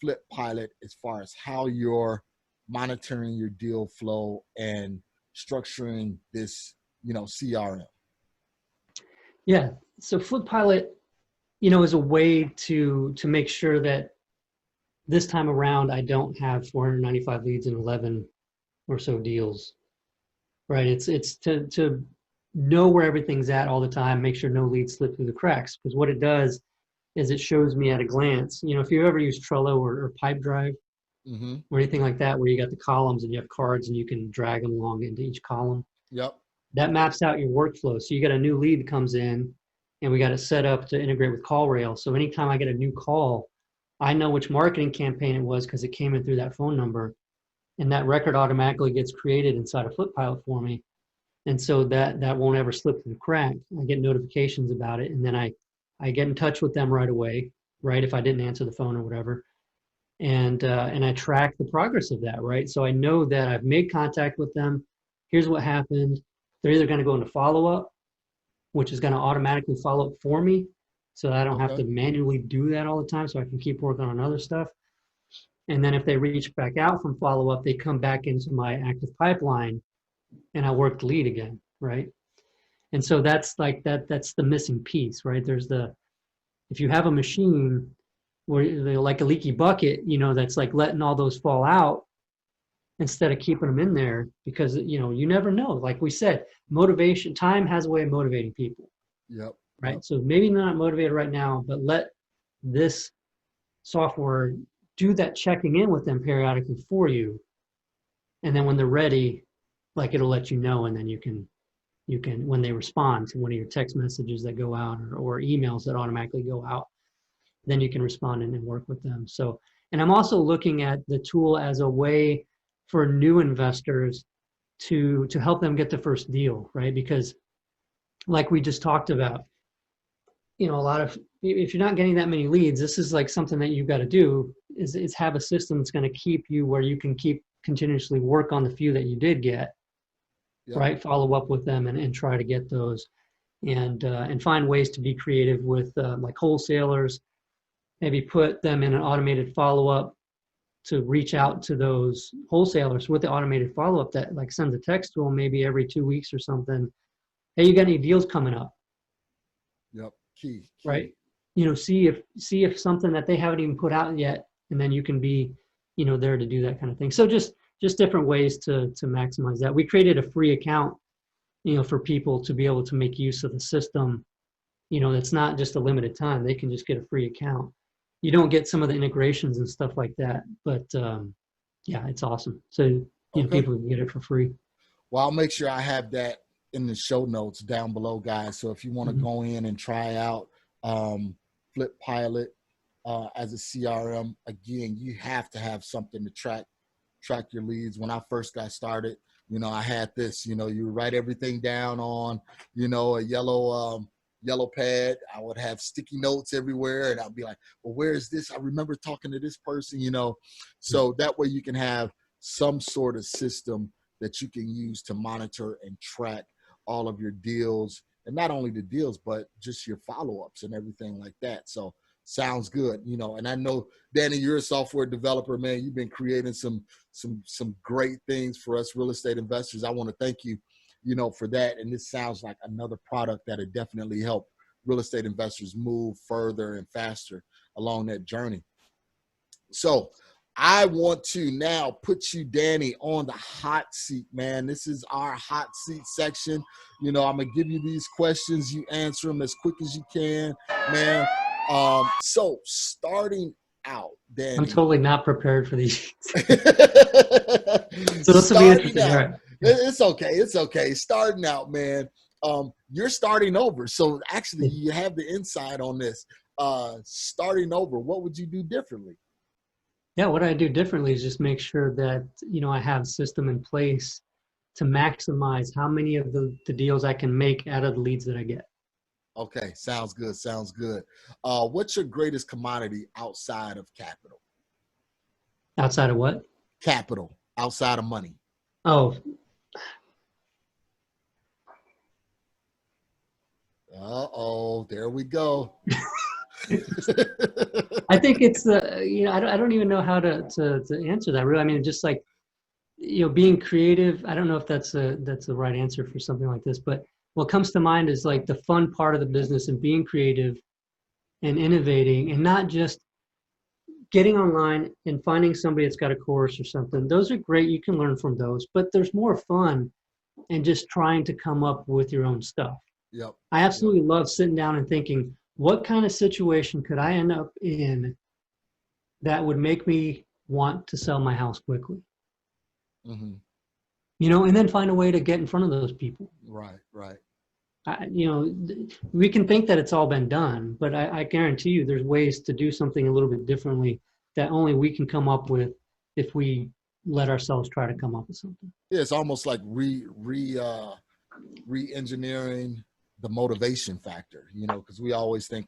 Flip Pilot, as far as how you're monitoring your deal flow and structuring this, CRM. Yeah. So Flip Pilot, is a way to make sure that this time around I don't have 495 leads and 11 or so deals. Right. It's to know where everything's at all the time, make sure no leads slip through the cracks. Because what it does is it shows me at a glance, if you ever use Trello or Pipedrive or anything like that, where you got the columns and you have cards and you can drag them along into each column. Yep. That maps out your workflow. So you got a new lead that comes in and we got it set up to integrate with CallRail. So anytime I get a new call, I know which marketing campaign it was because it came in through that phone number. And that record automatically gets created inside of Flip Pilot for me. And so that won't ever slip through the crack. I get notifications about it, and then I get in touch with them right away, right, if I didn't answer the phone or whatever. And I track the progress of that, right? So I know that I've made contact with them. Here's what happened. They're either going to go into follow-up, which is going to automatically follow up for me, so I don't have to manually do that all the time, so I can keep working on other stuff. And then if they reach back out from follow-up, they come back into my active pipeline and I work the lead again, right? And so that's that's the missing piece, right? If you have a machine where like a leaky bucket, that's like letting all those fall out instead of keeping them in there, because, you never know. Like we said, motivation, time has a way of motivating people. Yep. Right. Yep. So maybe not motivated right now, but let this software do that checking in with them periodically for you. And then when they're ready, like it'll let you know, and then you can, when they respond to one of your text messages that go out or emails that automatically go out, then you can respond and work with them. So, and I'm also looking at the tool as a way for new investors to help them get the first deal, right? Because like we just talked about, if you're not getting that many leads, this is like something that you've got to do is have a system that's going to keep you where you can continuously work on the few that you did get, right? Follow up with them and try to get those, and find ways to be creative with like wholesalers, maybe put them in an automated follow-up to reach out to those wholesalers with the automated follow-up that like sends a text to them maybe every 2 weeks or something. Hey, you got any deals coming up? Yep. Key. Right. See if something that they haven't even put out yet, and then you can be, there to do that kind of thing. So just different ways to maximize that. We created a free account, for people to be able to make use of the system. It's not just a limited time. They can just get a free account. You don't get some of the integrations and stuff like that, but yeah, it's awesome. So people can get it for free. Well, I'll make sure I have that in the show notes down below, guys. So if you want to go in and try out Flip Pilot as a CRM, again, you have to have something to track your leads. When I first got started, I had this, you write everything down on, a yellow pad. I would have sticky notes everywhere, and I'd be like, well, where is this? I remember talking to this person, so that way you can have some sort of system that you can use to monitor and track all of your deals, and not only the deals, but just your follow-ups and everything like that. So sounds good, and I know, Danny, you're a software developer, man. You've been creating some great things for us real estate investors. I want to thank you, for that. And this sounds like another product that would definitely help real estate investors move further and faster along that journey. So I want to now put you, Danny, on the hot seat, man. This is our hot seat section. I'm going to give you these questions. You answer them as quick as you can, man. So starting out, Danny. I'm totally not prepared for these. So this will be starting interesting. out, All right. it's okay. It's okay. Starting out, man. You're starting over. So actually you have the insight on this. Starting over, what would you do differently? Yeah, what I do differently is just make sure that, I have a system in place to maximize how many of the deals I can make out of the leads that I get. Okay, sounds good. Sounds good. What's your greatest commodity outside of capital? Outside of what? Capital, outside of money. Oh, Uh-oh, there we go. I think it's I don't even know how to answer that really. I mean, just like, being creative. I don't know if that's the right answer for something like this, but what comes to mind is like the fun part of the business and being creative and innovating, and not just getting online and finding somebody that's got a course or something. Those are great. You can learn from those, but there's more fun in just trying to come up with your own stuff. Yep. I absolutely love sitting down and thinking, what kind of situation could I end up in that would make me want to sell my house quickly? Mm-hmm. And then find a way to get in front of those people. Right. We can think that it's all been done, but I guarantee you there's ways to do something a little bit differently that only we can come up with if we let ourselves try to come up with something. Yeah, it's almost like re-engineering the motivation factor, because we always think,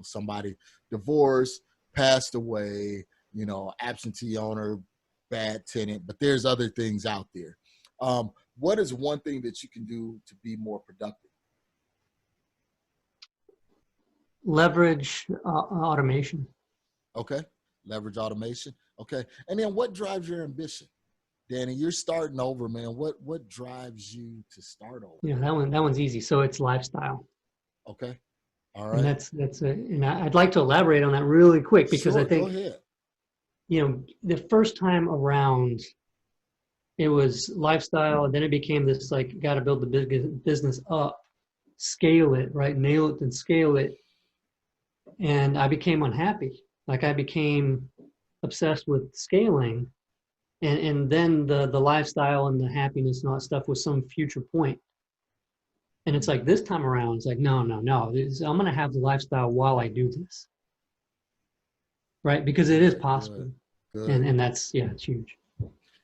somebody divorced, passed away, absentee owner, bad tenant, but there's other things out there. What is one thing that you can do to be more productive? Leverage automation. Okay, leverage automation. Okay, and then what drives your ambition? Danny, you're starting over, man. What drives you to start over? Yeah, that one's easy. So it's lifestyle. Okay. All right. And and I'd like to elaborate on that really quick, because sure, I think, go ahead. The first time around, it was lifestyle, and then it became this like, got to build the business up, scale it, right? Nail it and scale it. And I became unhappy. Like, I became obsessed with scaling. And then the lifestyle and the happiness and all that stuff was some future point. And it's like, this time around, it's like, no. I'm going to have the lifestyle while I do this. Right? Because it is possible. Good. And that's, it's huge.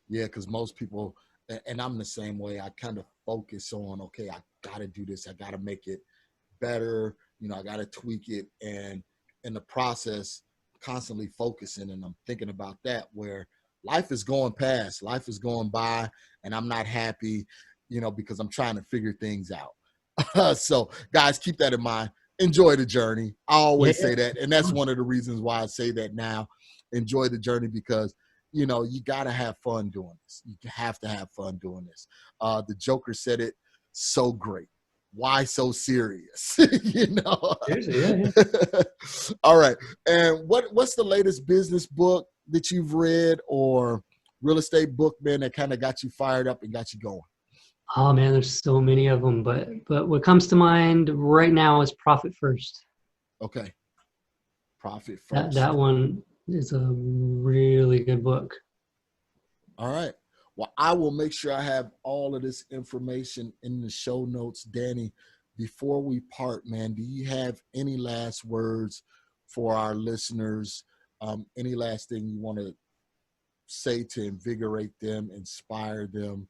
Yeah, because most people, and I'm the same way, I kind of focus on, okay, I got to do this. I got to make it better. I got to tweak it. And in the process, constantly focusing, and I'm thinking about that, where life is going past, life is going by, and I'm not happy, because I'm trying to figure things out. So guys, keep that in mind. Enjoy the journey. I always say that. And that's one of the reasons why I say that now. Enjoy the journey, because, you got to have fun doing this. You have to have fun doing this. The Joker said it so great. Why so serious? Seriously, yeah. All right. And what's the latest business book that you've read, or real estate book, man, that kind of got you fired up and got you going? Oh man, there's so many of them, but what comes to mind right now is Profit First. Okay. Profit First. That one is a really good book. All right. Well, I will make sure I have all of this information in the show notes. Danny, before we part, man, do you have any last words for our listeners? Any last thing you want to say to invigorate them, inspire them,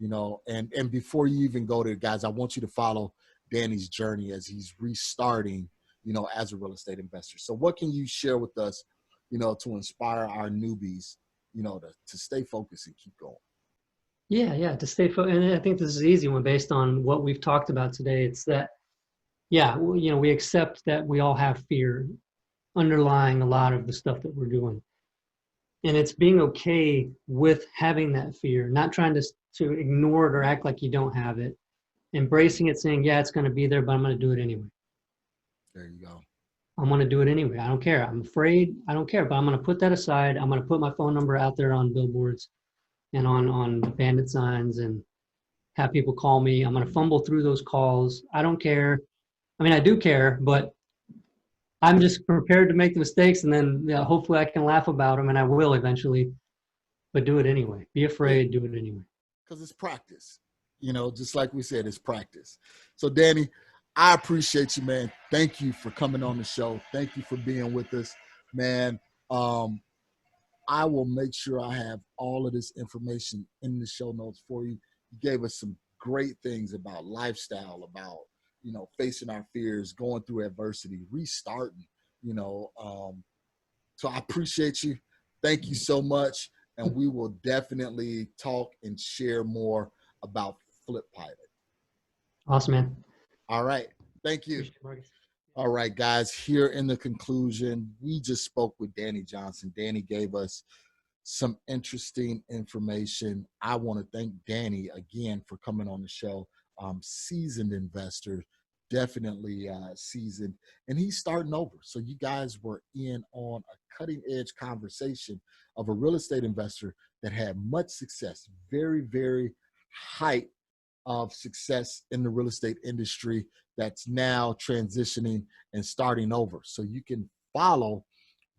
and before you even go there, guys, I want you to follow Danny's journey as he's restarting, as a real estate investor. So what can you share with us, to inspire our newbies, to stay focused and keep going? Yeah, to stay focused. And I think this is an easy one based on what we've talked about today. It's that, we accept that we all have fear underlying a lot of the stuff that we're doing. And it's being okay with having that fear, not trying to ignore it or act like you don't have it. Embracing it, saying, yeah, it's going to be there, but I'm going to do it anyway. There you go. I'm going to do it anyway. I don't care. I'm afraid. I don't care, but I'm going to put that aside. I'm going to put my phone number out there on billboards and on bandit signs and have people call me. I'm going to fumble through those calls. I don't care. I mean, I do care, but I'm just prepared to make the mistakes, and then hopefully I can laugh about them, and I will eventually. But do it anyway. Be afraid. Do it anyway. Because it's practice. Just like we said, it's practice. So, Danny, I appreciate you, man. Thank you for coming on the show. Thank you for being with us, man. I will make sure I have all of this information in the show notes for you. You gave us some great things about lifestyle, about, facing our fears, going through adversity, restarting, so I appreciate you. Thank you so much. And we will definitely talk and share more about Flip Pilot. Awesome, man. All right. Thank you. All right, guys, here in the conclusion, we just spoke with Danny Johnson. Danny gave us some interesting information. I want to thank Danny again for coming on the show. Seasoned investor, definitely seasoned, and he's starting over. So you guys were in on a cutting edge conversation of a real estate investor that had much success, very, very height of success in the real estate industry that's now transitioning and starting over. So you can follow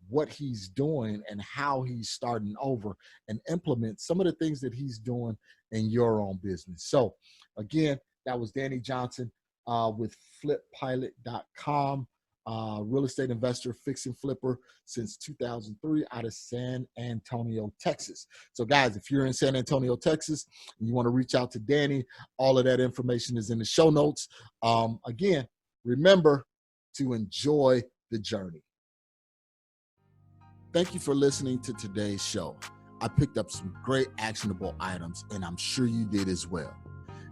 what he's doing and how he's starting over and implement some of the things that he's doing in your own business. So again, that was Danny Johnson with flippilot.com. Real estate investor, fix and flipper since 2003 out of San Antonio, Texas. So guys, if you're in San Antonio, Texas, and you want to reach out to Danny, all of that information is in the show notes. Again, remember to enjoy the journey. Thank you for listening to today's show. I picked up some great actionable items, and I'm sure you did as well.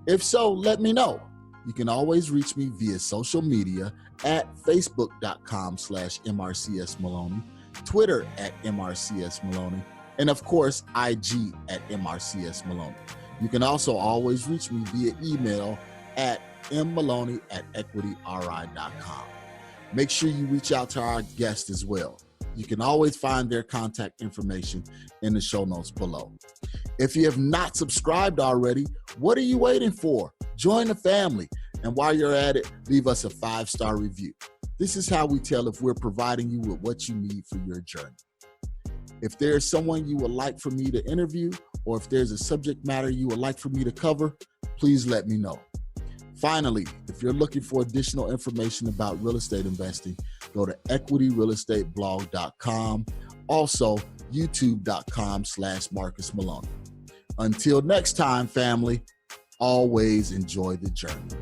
If so, let me know. You can always reach me via social media at facebook.com/MRCSMaloney, Twitter at MRCSMaloney, and of course, IG at MRCSMaloney. You can also always reach me via email at mmaloney@equityri.com. Make sure you reach out to our guests as well. You can always find their contact information in the show notes below. If you have not subscribed already, what are you waiting for? Join the family. And while you're at it, leave us a 5-star review. This is how we tell if we're providing you with what you need for your journey. If there's someone you would like for me to interview, or if there's a subject matter you would like for me to cover, please let me know. Finally, if you're looking for additional information about real estate investing, go to equityrealestateblog.com. Also, youtube.com/Marcus Maloney. Until next time, family, always enjoy the journey.